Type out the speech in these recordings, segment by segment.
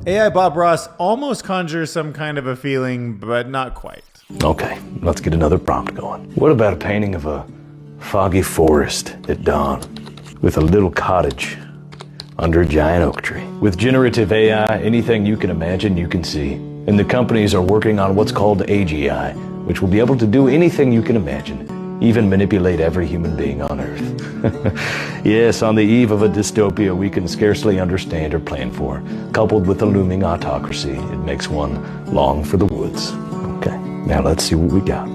AI Bob Ross almost conjures some kind of a feeling, but not quite. Okay, let's get another prompt going. What about a painting of a foggy forest at dawn with a little cottage under a giant oak tree? With generative AI, anything you can imagine, you can see. And the companies are working on what's called AGI, which will be able to do anything you can imagine, even manipulate every human being on Earth. Yes, on the eve of a dystopia we can scarcely understand or plan for, coupled with a looming autocracy, it makes one long for the woods. Okay, now let's see what we got.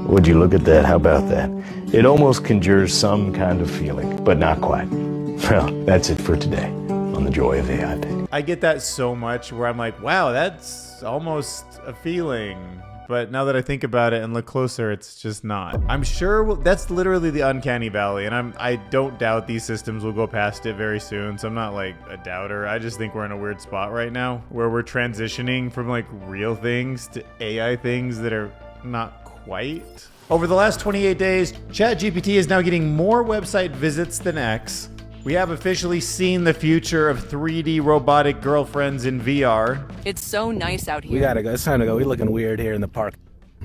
Would you look at that? How about that? It almost conjures some kind of feeling, but not quite. Well, that's it for today on The Joy of AI Day. I get that so much where I'm like, wow, that's almost a feeling. But now that I think about it and look closer, it's just not. I'm sure that's literally the uncanny valley, and I don't doubt these systems will go past it very soon, so I'm not like a doubter. I just think we're in a weird spot right now where we're transitioning from like real things to AI things that are not quite. Over the last 28 days, ChatGPT is now getting more website visits than X. We have officially seen the future of 3D robotic girlfriends in VR. It's so nice out here. We gotta go. It's time to go. We're looking weird here in the park.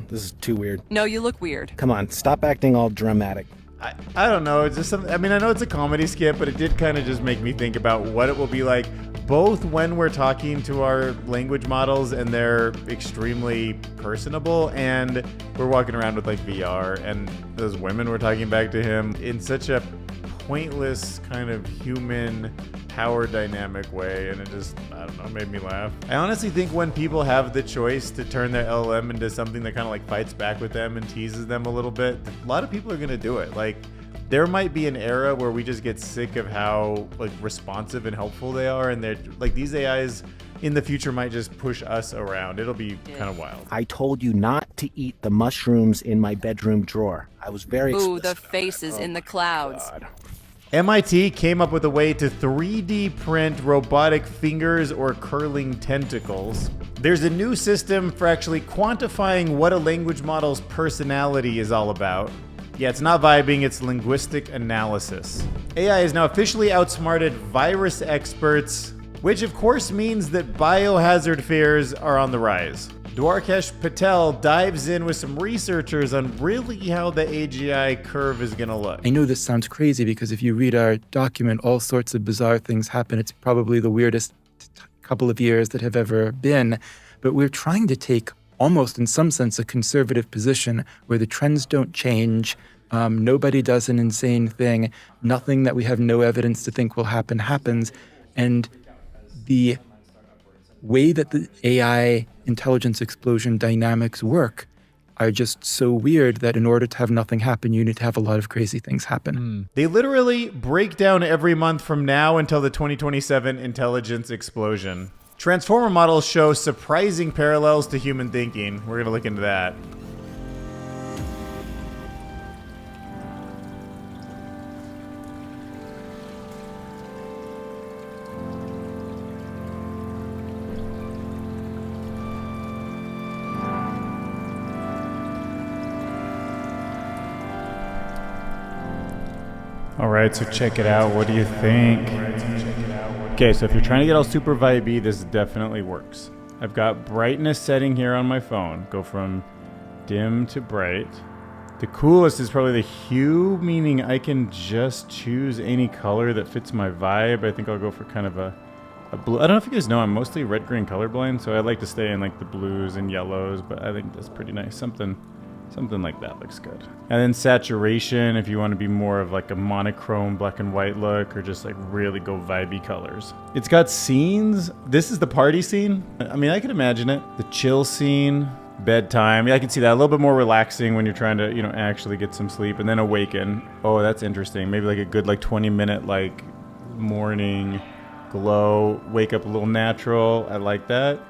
This is too weird. No, you look weird. Come on, stop acting all dramatic. I don't know. It's just something. I mean, I know it's a comedy skit, but it did kind of just make me think about what it will be like, both when we're talking to our language models and they're extremely personable, and we're walking around with like VR, and those women were talking back to him in such a pointless kind of human power dynamic way, and it just, I don't know, made me laugh. I honestly think when people have the choice to turn their LLM into something that kind of like fights back with them and teases them a little bit, a lot of people are gonna do it. Like, there might be an era where we just get sick of how like responsive and helpful they are, and they're like, these AIs in the future might just push us around. It'll be kind of wild. I told you not to eat the mushrooms in my bedroom drawer. I was very explicit. Ooh, the faces in the clouds. God. MIT came up with a way to 3D print robotic fingers or curling tentacles. There's a new system for actually quantifying what a language model's personality is all about. Yeah, it's not vibing, it's linguistic analysis. AI is now officially outsmarted virus experts, which of course means that biohazard fears are on the rise. Dwarkesh Patel dives in with some researchers on really how the AGI curve is gonna look. I know this sounds crazy because if you read our document, all sorts of bizarre things happen. It's probably the weirdest couple of years that have ever been. But we're trying to take almost in some sense a conservative position where the trends don't change. Nobody does an insane thing. Nothing that we have no evidence to think will happen happens. And the way that the AI intelligence explosion dynamics work are just so weird that in order to have nothing happen, you need to have a lot of crazy things happen. They literally break down every month from now until the 2027 intelligence explosion. Transformer models show surprising parallels to human thinking. We're gonna look into that. All right, so check it out. What do you think? Okay, so if you're trying to get all super vibey, this definitely works. I've got brightness setting here on my phone. Go from dim to bright. The coolest is probably the hue, meaning I can just choose any color that fits my vibe. I think I'll go for kind of a blue. I don't know if you guys know, I'm mostly red-green colorblind, so I like to stay in like the blues and yellows, but I think that's pretty nice. Something like that looks good. And then saturation, if you want to be more of like a monochrome black and white look, or just like really go vibey colors. It's got scenes. This is the party scene. I mean, I can imagine it. The chill scene, bedtime. Yeah, I can see that. A little bit more relaxing when you're trying to, you know, actually get some sleep. And then awaken. Oh, that's interesting. Maybe like a good like 20-minute like morning glow. Wake up a little natural. I like that.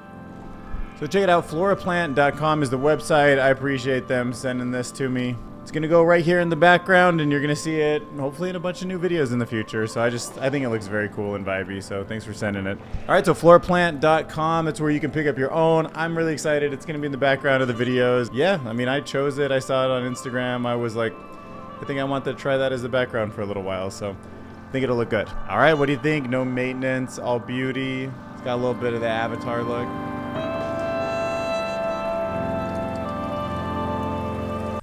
So check it out, FloraPlant.com is the website. I appreciate them sending this to me. It's gonna go right here in the background, and you're gonna see it hopefully in a bunch of new videos in the future. So I think it looks very cool and vibey, so thanks for sending it. All right, so FloraPlant.com, that's where you can pick up your own. I'm really excited. It's gonna be in the background of the videos. Yeah, I mean, I chose it. I saw it on Instagram. I was like, I think I want to try that as the background for a little while, so I think it'll look good. All right, what do you think? No maintenance, all beauty. Does It's got a little bit of the Avatar look.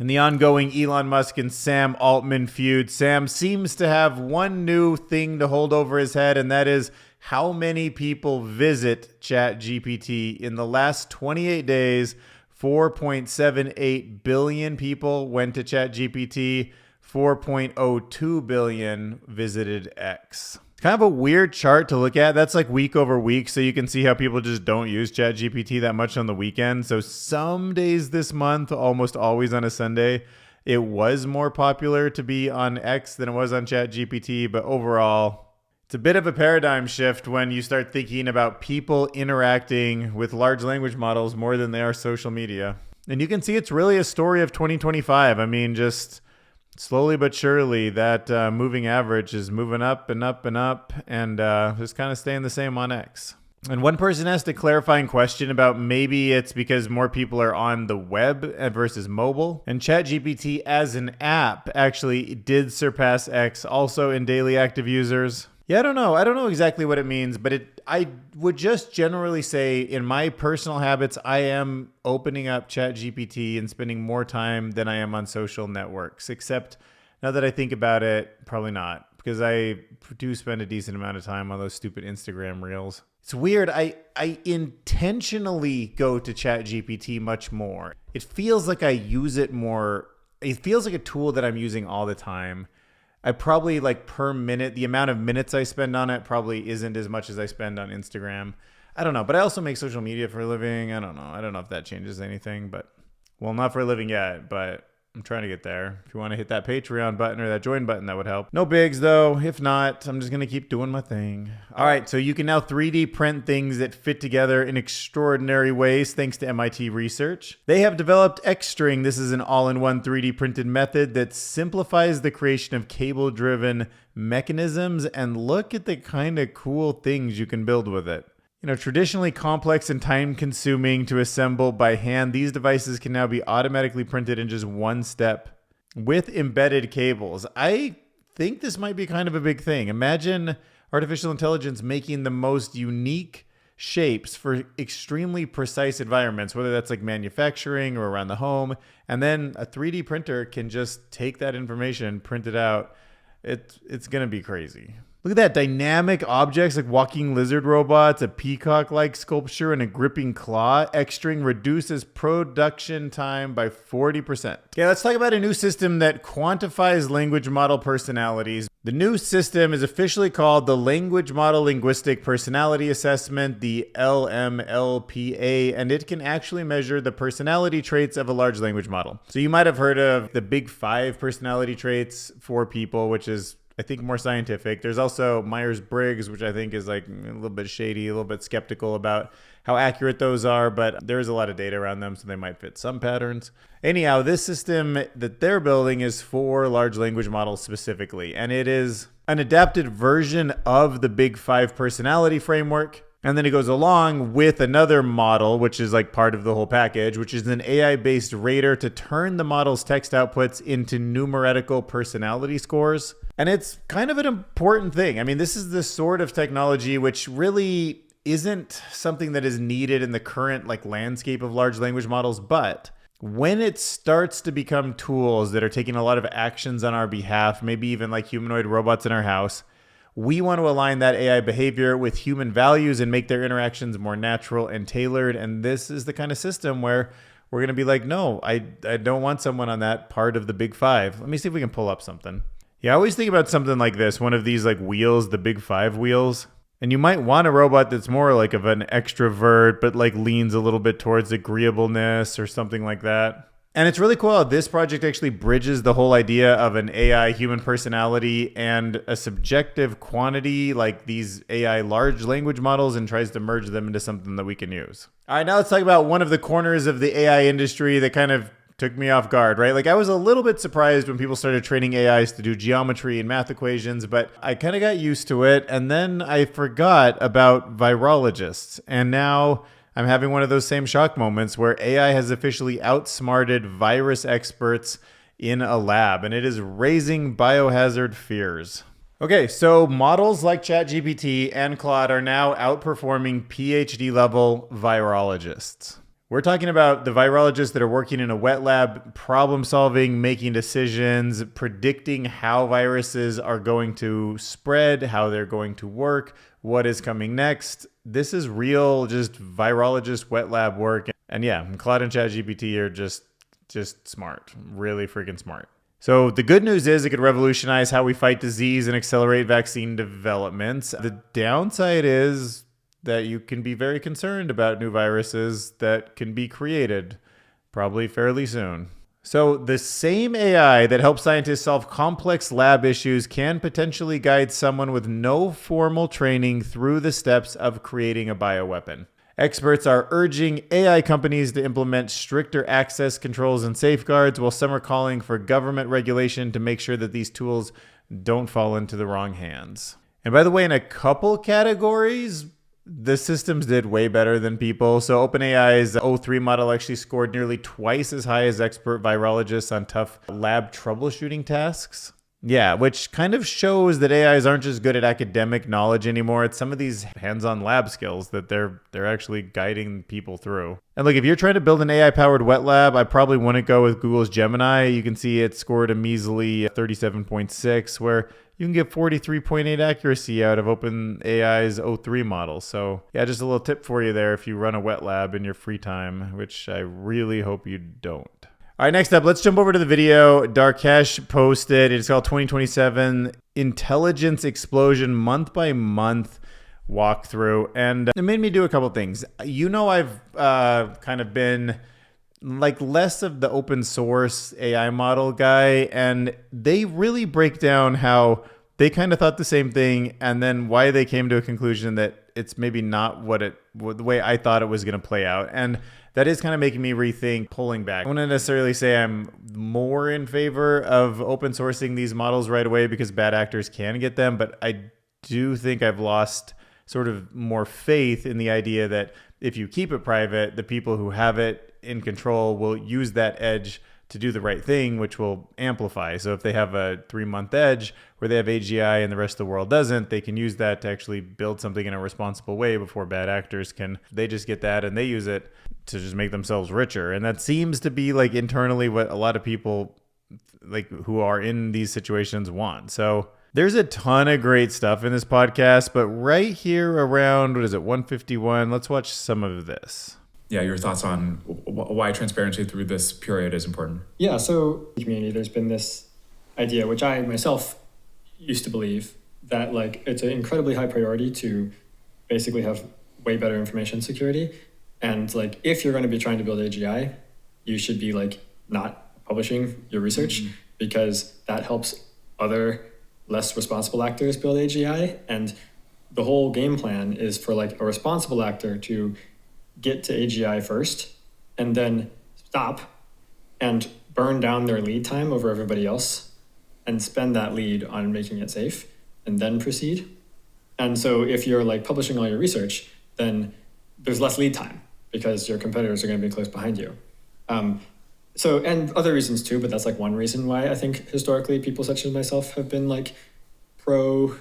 In the ongoing Elon Musk and Sam Altman feud, Sam seems to have one new thing to hold over his head, and that is how many people visit ChatGPT. In the last 28 days, 4.78 billion people went to ChatGPT, 4.02 billion visited X. It's kind of a weird chart to look at. That's like week over week, so you can see how people just don't use ChatGPT that much on the weekend. So some days this month, almost always on a Sunday, it was more popular to be on X than it was on ChatGPT, but overall, it's a bit of a paradigm shift when you start thinking about people interacting with large language models more than they are social media. And you can see it's really a story of 2025. I mean, just slowly but surely, that moving average is moving up and up and up, and just kind of staying the same on X. And one person asked a clarifying question about maybe it's because more people are on the web versus mobile. And ChatGPT as an app actually did surpass X also in daily active users. Yeah, I don't know. I don't know exactly what it means, but I would just generally say in my personal habits, I am opening up ChatGPT and spending more time than I am on social networks. Except now that I think about it, probably not, because I do spend a decent amount of time on those stupid Instagram reels. It's weird. I intentionally go to ChatGPT much more. It feels like I use it more. It feels like a tool that I'm using all the time. I probably, like, per minute, the amount of minutes I spend on it probably isn't as much as I spend on Instagram. I don't know, but I also make social media for a living. I don't know. I don't know if that changes anything, but, well, not for a living yet, but I'm trying to get there. If you want to hit that Patreon button or that join button, that would help. No bigs, though. If not, I'm just going to keep doing my thing. All right, so you can now 3D print things that fit together in extraordinary ways thanks to MIT research. They have developed XString. This is an all-in-one 3D printed method that simplifies the creation of cable-driven mechanisms, and look at the kind of cool things you can build with it. You know, traditionally complex and time-consuming to assemble by hand, these devices can now be automatically printed in just one step with embedded cables. I think this might be kind of a big thing. Imagine artificial intelligence making the most unique shapes for extremely precise environments, whether that's like manufacturing or around the home, and then a 3D printer can just take that information, print it out. It's going to be crazy. Look at that, dynamic objects like walking lizard robots, a peacock-like sculpture, and a gripping claw. XString reduces production time by 40%. Okay, let's talk about a new system that quantifies language model personalities. The new system is officially called the Language Model Linguistic Personality Assessment, the LMLPA, and it can actually measure the personality traits of a large language model. So you might have heard of the big 5 personality traits for people, which is, I think, more scientific. There's also Myers-Briggs, which I think is like a little bit shady, a little bit skeptical about how accurate those are, but there's a lot of data around them, so they might fit some patterns. Anyhow, this system that they're building is for large language models specifically, and it is an adapted version of the Big 5 personality framework. And then it goes along with another model, which is like part of the whole package, which is an AI-based rater to turn the model's text outputs into numerical personality scores. And it's kind of an important thing. I mean, this is the sort of technology which really isn't something that is needed in the current like landscape of large language models, but when it starts to become tools that are taking a lot of actions on our behalf, maybe even like humanoid robots in our house, we want to align that AI behavior with human values and make their interactions more natural and tailored. And this is the kind of system where we're going to be like, no, I don't want someone on that part of the Big 5. Let me see if we can pull up something. Yeah, I always think about something like this, one of these like wheels, the Big 5 wheels. And you might want a robot that's more like of an extrovert, but like leans a little bit towards agreeableness or something like that. And it's really cool how this project actually bridges the whole idea of an AI human personality and a subjective quantity like these AI large language models and tries to merge them into something that we can use. All right, now let's talk about one of the corners of the AI industry that kind of took me off guard, right? Like I was a little bit surprised when people started training AIs to do geometry and math equations, but I kind of got used to it. And then I forgot about virologists. And now I'm having one of those same shock moments where AI has officially outsmarted virus experts in a lab, and it is raising biohazard fears. Okay, so models like ChatGPT and Claude are now outperforming PhD level virologists. We're talking about the virologists that are working in a wet lab, problem solving, making decisions, predicting how viruses are going to spread, how they're going to work, what is coming next. This is real, just virologist wet lab work. And yeah, Claude and ChatGPT are just smart, really freaking smart. So the good news is it could revolutionize how we fight disease and accelerate vaccine developments. The downside is that you can be very concerned about new viruses that can be created probably fairly soon. So the same AI that helps scientists solve complex lab issues can potentially guide someone with no formal training through the steps of creating a bioweapon. Experts are urging AI companies to implement stricter access controls and safeguards, while some are calling for government regulation to make sure that these tools don't fall into the wrong hands. And by the way, in a couple categories, the systems did way better than people. So OpenAI's O3 model actually scored nearly twice as high as expert virologists on tough lab troubleshooting tasks. Yeah, which kind of shows that AIs aren't just good at academic knowledge anymore. It's some of these hands-on lab skills that they're actually guiding people through. And look, if you're trying to build an AI-powered wet lab, I probably wouldn't go with Google's Gemini. You can see it scored a measly 37.6, where you can get 43.8 accuracy out of OpenAI's O3 model. So yeah, just a little tip for you there if you run a wet lab in your free time, which I really hope you don't. All right, next up, let's jump over to the video Darkesh posted. It's called 2027 Intelligence Explosion Month by Month Walkthrough. And it made me do a couple things. You know, I've kind of been like less of the open source AI model guy, and they really break down how they kind of thought the same thing and then why they came to a conclusion that it's maybe not the way I thought it was going to play out. And that is kind of making me rethink pulling back. I wouldn't necessarily say I'm more in favor of open sourcing these models right away because bad actors can get them, but I do think I've lost sort of more faith in the idea that if you keep it private, the people who have it in control will use that edge to do the right thing, which will amplify. So if they have a 3-month edge where they have AGI and the rest of the world doesn't, they can use that to actually build something in a responsible way before bad actors can. They just get that and they use it to just make themselves richer. And that seems to be like internally what a lot of people like who are in these situations want. So there's a ton of great stuff in this podcast, but right here around, 151, let's watch some of this. Yeah, your thoughts on why transparency through this period is important. Yeah, so in the community, there's been this idea, which I myself used to believe, that like it's an incredibly high priority to basically have way better information security. And like if you're going to be trying to build AGI, you should be like not publishing your research because that helps other less responsible actors build AGI. And the whole game plan is for like a responsible actor to get to AGI first and then stop and burn down their lead time over everybody else and spend that lead on making it safe and then proceed. And so if you're like publishing all your research, then there's less lead time because your competitors are going to be close behind you. So, and other reasons too, but that's like one reason why I think historically people such as myself have been like pro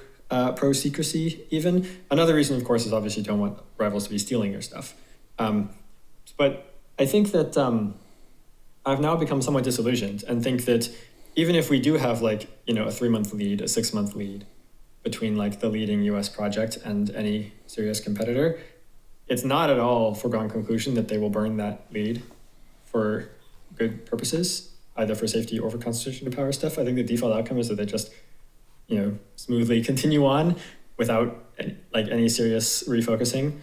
secrecy even. Another reason, of course, is obviously you don't want rivals to be stealing your stuff. But I think that I've now become somewhat disillusioned and think that even if we do have like, you know, a 3-month lead, a 6-month lead between like the leading US project and any serious competitor, it's not at all foregone conclusion that they will burn that lead for good purposes, either for safety or for concentration of power stuff. I think the default outcome is that they just, you know, smoothly continue on without any serious refocusing.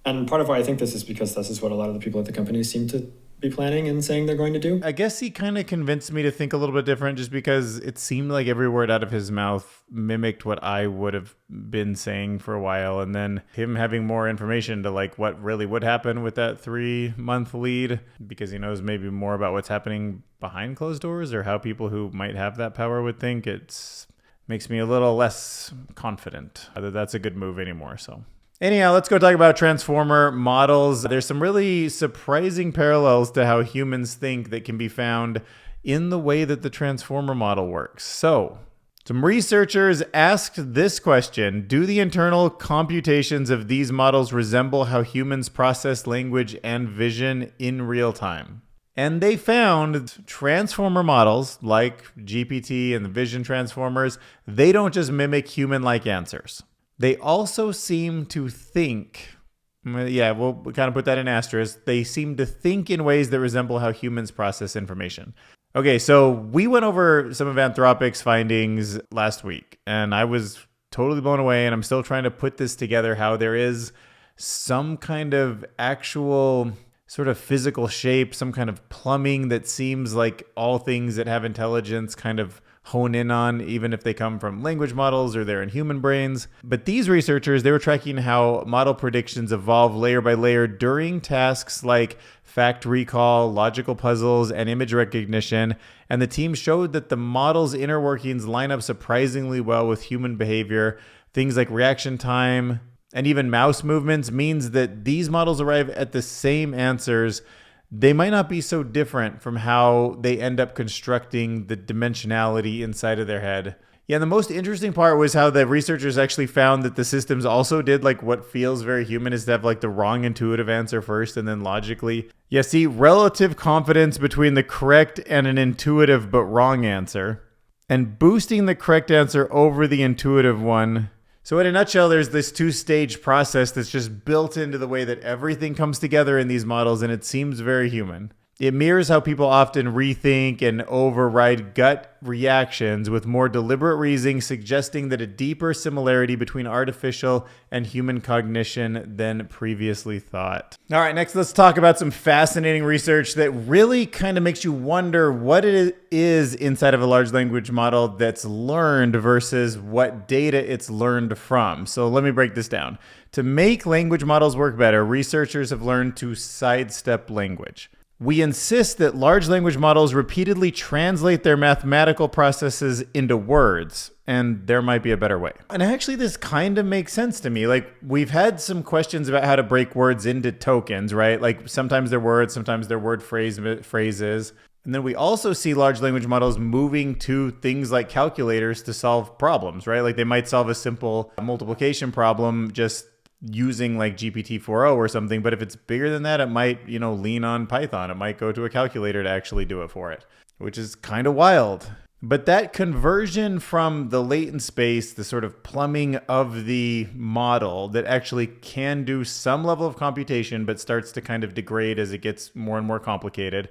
And part of why I think this is because this is what a lot of the people at the company seem to be planning and saying they're going to do. I guess he kind of convinced me to think a little bit different just because it seemed like every word out of his mouth mimicked what I would have been saying for a while. And then him having more information to like what really would happen with that 3-month lead because he knows maybe more about what's happening behind closed doors or how people who might have that power would think. It makes me a little less confident that that's a good move anymore. So anyhow, let's go talk about transformer models. There's some really surprising parallels to how humans think that can be found in the way that the transformer model works. So Some researchers asked this question: do the internal computations of these models resemble how humans process language and vision in real time? And they found transformer models like GPT and the vision transformers, they don't just mimic human-like answers. They also seem to think, yeah, we'll kind of put that in asterisk, they seem to think in ways that resemble how humans process information. Okay, so we went over some of Anthropic's findings last week, and I was totally blown away, and I'm still trying to put this together, how there is some kind of actual sort of physical shape, some kind of plumbing that seems like all things that have intelligence kind of hone in on, even if they come from language models or they're in human brains. But these researchers, they were tracking how model predictions evolve layer by layer during tasks like fact recall, logical puzzles, and image recognition. And the team showed that the model's inner workings line up surprisingly well with human behavior. Things like reaction time and even mouse movements means that these models arrive at the same answers. They might not be so different from how they end up constructing the dimensionality inside of their head. Yeah, and the most interesting part was how the researchers actually found that the systems also did like what feels very human, is to have like the wrong intuitive answer first and then logically. Yeah, see, relative confidence between the correct and an intuitive but wrong answer, and boosting the correct answer over the intuitive one. So in a nutshell, there's this two-stage process that's just built into the way that everything comes together in these models, and it seems very human. It mirrors how people often rethink and override gut reactions with more deliberate reasoning, suggesting that a deeper similarity between artificial and human cognition than previously thought. All right, next let's talk about some fascinating research that really kind of makes you wonder what it is inside of a large language model that's learned versus what data it's learned from. So let me break this down. To make language models work better, researchers have learned to sidestep language. We insist that large language models repeatedly translate their mathematical processes into words, and there might be a better way. And actually, this kind of makes sense to me. Like, we've had some questions about how to break words into tokens, right? Like, sometimes they're words, sometimes they're word phrases. And then we also see large language models moving to things like calculators to solve problems, right? Like, they might solve a simple multiplication problem just using like GPT-4o or something, but if it's bigger than that, it might, lean on Python. It might go to a calculator to actually do it for it, which is kind of wild. But that conversion from the latent space, the sort of plumbing of the model that actually can do some level of computation, but starts to kind of degrade as it gets more and more complicated,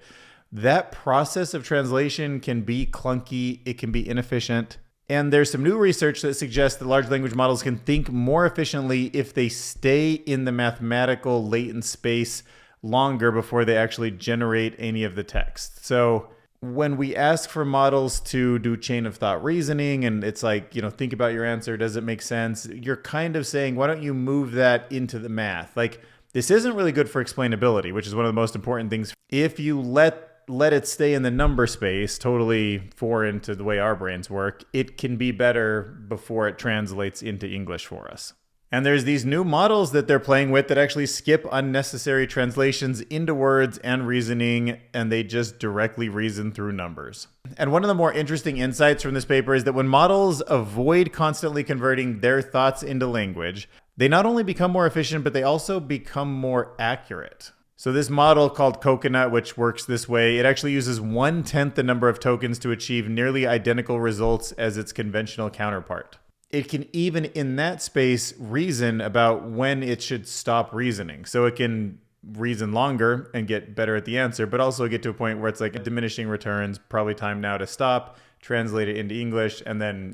that process of translation can be clunky. It can be inefficient. And there's some new research that suggests that large language models can think more efficiently if they stay in the mathematical latent space longer before they actually generate any of the text. So when we ask for models to do chain of thought reasoning, and it's like, think about your answer, does it make sense? You're kind of saying, why don't you move that into the math? Like, this isn't really good for explainability, which is one of the most important things. If you let it stay in the number space, totally foreign to the way our brains work, it can be better before it translates into English for us. And there's these new models that they're playing with that actually skip unnecessary translations into words and reasoning, and they just directly reason through numbers. And one of the more interesting insights from this paper is that when models avoid constantly converting their thoughts into language, they not only become more efficient, but they also become more accurate. So this model called Coconut, which works this way, it actually uses 1/10 the number of tokens to achieve nearly identical results as its conventional counterpart. It can even in that space reason about when it should stop reasoning. So it can reason longer and get better at the answer, but also get to a point where it's like diminishing returns, probably time now to stop, translate it into English, and then,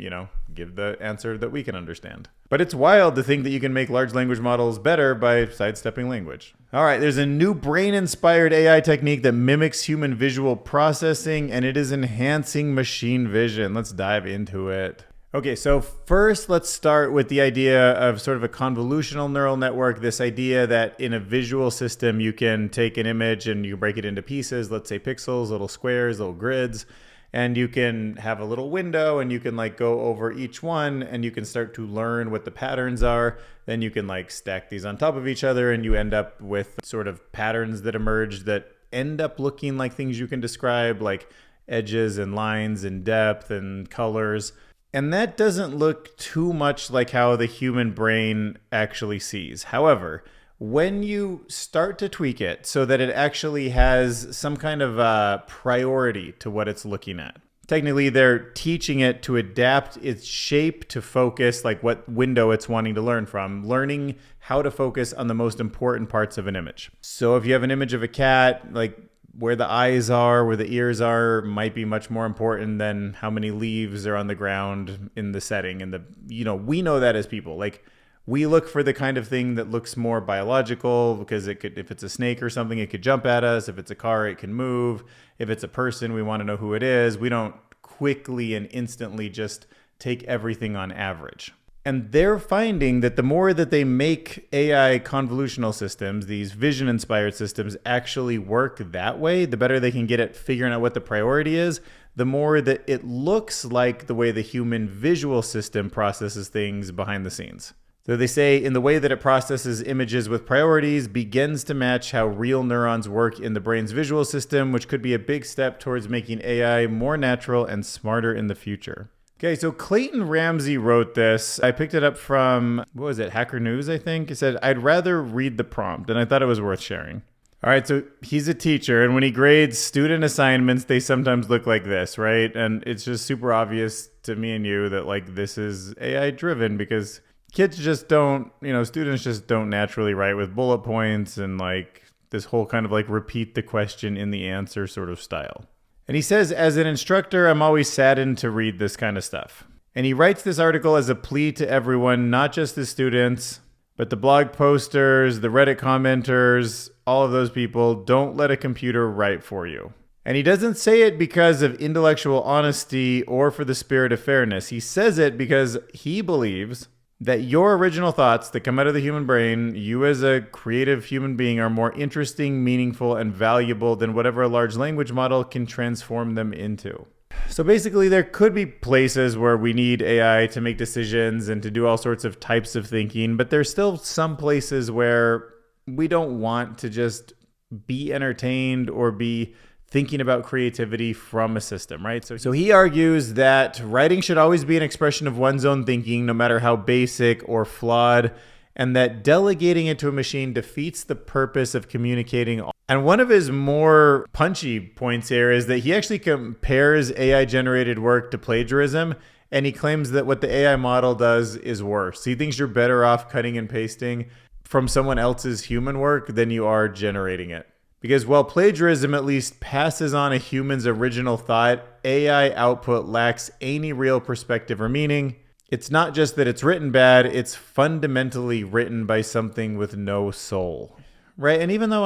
give the answer that we can understand. But it's wild to think that you can make large language models better by sidestepping language. All right, there's a new brain-inspired AI technique that mimics human visual processing, and it is enhancing machine vision. Let's dive into it. Okay, so first let's start with the idea of sort of a convolutional neural network, this idea that in a visual system you can take an image and you break it into pieces, let's say pixels, little squares, little grids, and you can have a little window and you can like go over each one and you can start to learn what the patterns are. Then you can like stack these on top of each other and you end up with sort of patterns that emerge that end up looking like things you can describe, like edges and lines and depth and colors. And that doesn't look too much like how the human brain actually sees. However, when you start to tweak it so that it actually has some kind of priority to what it's looking at, technically they're teaching it to adapt its shape to focus, like what window it's wanting to learn from, learning how to focus on the most important parts of an image. So if you have an image of a cat, like where the eyes are, where the ears are, might be much more important than how many leaves are on the ground in the setting. And we know that as people. Like, we look for the kind of thing that looks more biological, because it could, if it's a snake or something, it could jump at us. If it's a car, it can move. If it's a person, we want to know who it is. We don't quickly and instantly just take everything on average. And they're finding that the more that they make AI convolutional systems, these vision-inspired systems, actually work that way, the better they can get at figuring out what the priority is, the more that it looks like the way the human visual system processes things behind the scenes. So they say in the way that it processes images with priorities begins to match how real neurons work in the brain's visual system, which could be a big step towards making AI more natural and smarter in the future. Okay, so Clayton Ramsey wrote this. I picked it up from, Hacker News, I think. He said, "I'd rather read the prompt," and I thought it was worth sharing. All right, so he's a teacher, and when he grades student assignments, they sometimes look like this, right? And it's just super obvious to me and you that, like, this is AI driven, because kids just don't, students just don't naturally write with bullet points and, like, this whole kind of, like, repeat the question in the answer sort of style. And he says, "As an instructor, I'm always saddened to read this kind of stuff." And he writes this article as a plea to everyone, not just the students, but the blog posters, the Reddit commenters, all of those people. Don't let a computer write for you. And he doesn't say it because of intellectual honesty or for the spirit of fairness. He says it because he believes that your original thoughts that come out of the human brain, you as a creative human being, are more interesting, meaningful, and valuable than whatever a large language model can transform them into. So basically, there could be places where we need AI to make decisions and to do all sorts of types of thinking, but there's still some places where we don't want to just be entertained or be thinking about creativity from a system, right? So he argues that writing should always be an expression of one's own thinking, no matter how basic or flawed, and that delegating it to a machine defeats the purpose of communicating. And one of his more punchy points here is that he actually compares AI-generated work to plagiarism, and he claims that what the AI model does is worse. He thinks you're better off cutting and pasting from someone else's human work than you are generating it. Because while plagiarism at least passes on a human's original thought, AI output lacks any real perspective or meaning. It's not just that it's written bad, it's fundamentally written by something with no soul, right? And even though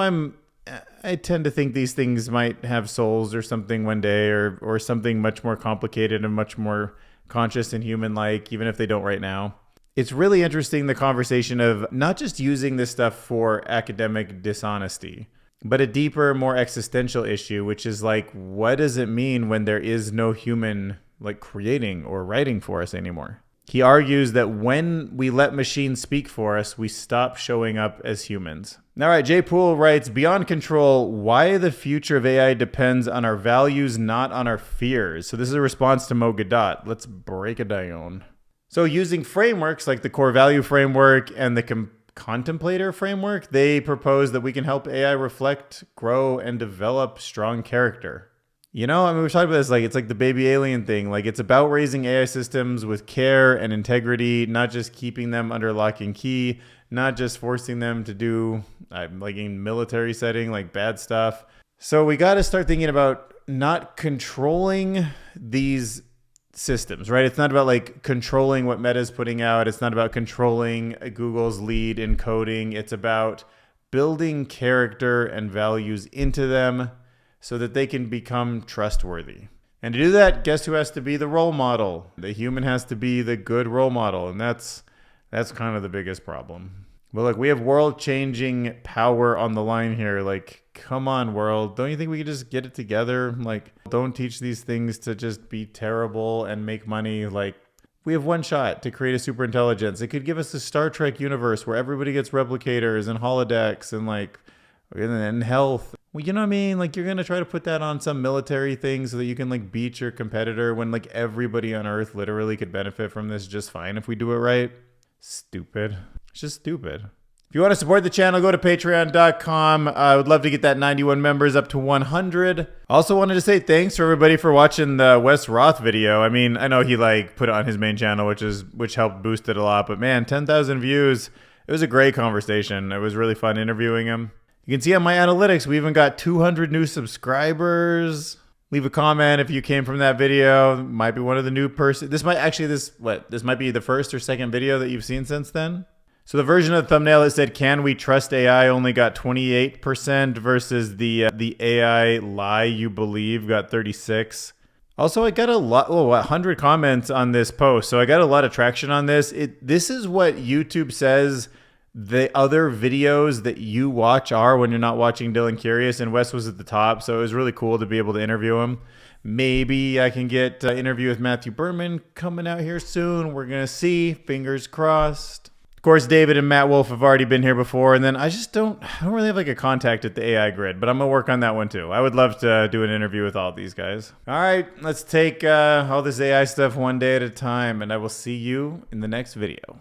I tend to think these things might have souls or something one day, or something much more complicated and much more conscious and human-like, even if they don't right now. It's really interesting, the conversation of not just using this stuff for academic dishonesty, but a deeper, more existential issue, which is like, what does it mean when there is no human like creating or writing for us anymore? He argues that when we let machines speak for us, we stop showing up as humans. All right, Jay Poole writes, "Beyond control, why the future of AI depends on our values, not on our fears." So this is a response to Mo Gadot. Let's break it down. So using frameworks like the core value framework and the contemplator framework, they propose that we can help AI reflect, grow, and develop strong character. We've talked about this, like, it's like the baby alien thing. Like, it's about raising AI systems with care and integrity, not just keeping them under lock and key, not just forcing them to do, like in military setting, like bad stuff. So we got to start thinking about not controlling these systems, right? It's not about like controlling what Meta's putting out. It's not about controlling Google's lead in coding. It's about building character and values into them so that they can become trustworthy. And to do that, guess who has to be the role model? The human has to be the good role model. And that's kind of the biggest problem. But look, we have world-changing power on the line here. Like, come on, world. Don't you think we could just get it together? Like, don't teach these things to just be terrible and make money. Like, we have one shot to create a super intelligence. It could give us a Star Trek universe where everybody gets replicators and holodecks and health. Well, you know what I mean? Like, you're going to try to put that on some military thing so that you can, like, beat your competitor when, like, everybody on Earth literally could benefit from this just fine if we do it right. Stupid. It's just stupid. If you want to support the channel, go to patreon.com. I would love to get that 91 members up to 100. Also wanted to say thanks to everybody for watching the Wes Roth video. I mean, I know he, like, put it on his main channel, which helped boost it a lot. But, man, 10,000 views. It was a great conversation. It was really fun interviewing him. You can see on my analytics, we even got 200 new subscribers. Leave a comment if you came from that video. Might be one of the new person. This might be the first or second video that you've seen since then. So the version of the thumbnail that said, "Can we trust AI?" only got 28% versus the AI lie you believe got 36. Also, I got a lot, 100 comments on this post. So I got a lot of traction on this. This is what YouTube says the other videos that you watch are when you're not watching Dylan Curious, and Wes was at the top, so it was really cool to be able to interview him. Maybe I can get an interview with Matthew Berman coming out here soon. We're going to see. Fingers crossed. Of course, David and Matt Wolf have already been here before, and then I don't really have like a contact at the AI Grid, but I'm going to work on that one too. I would love to do an interview with all of these guys. All right, let's take all this AI stuff one day at a time, and I will see you in the next video.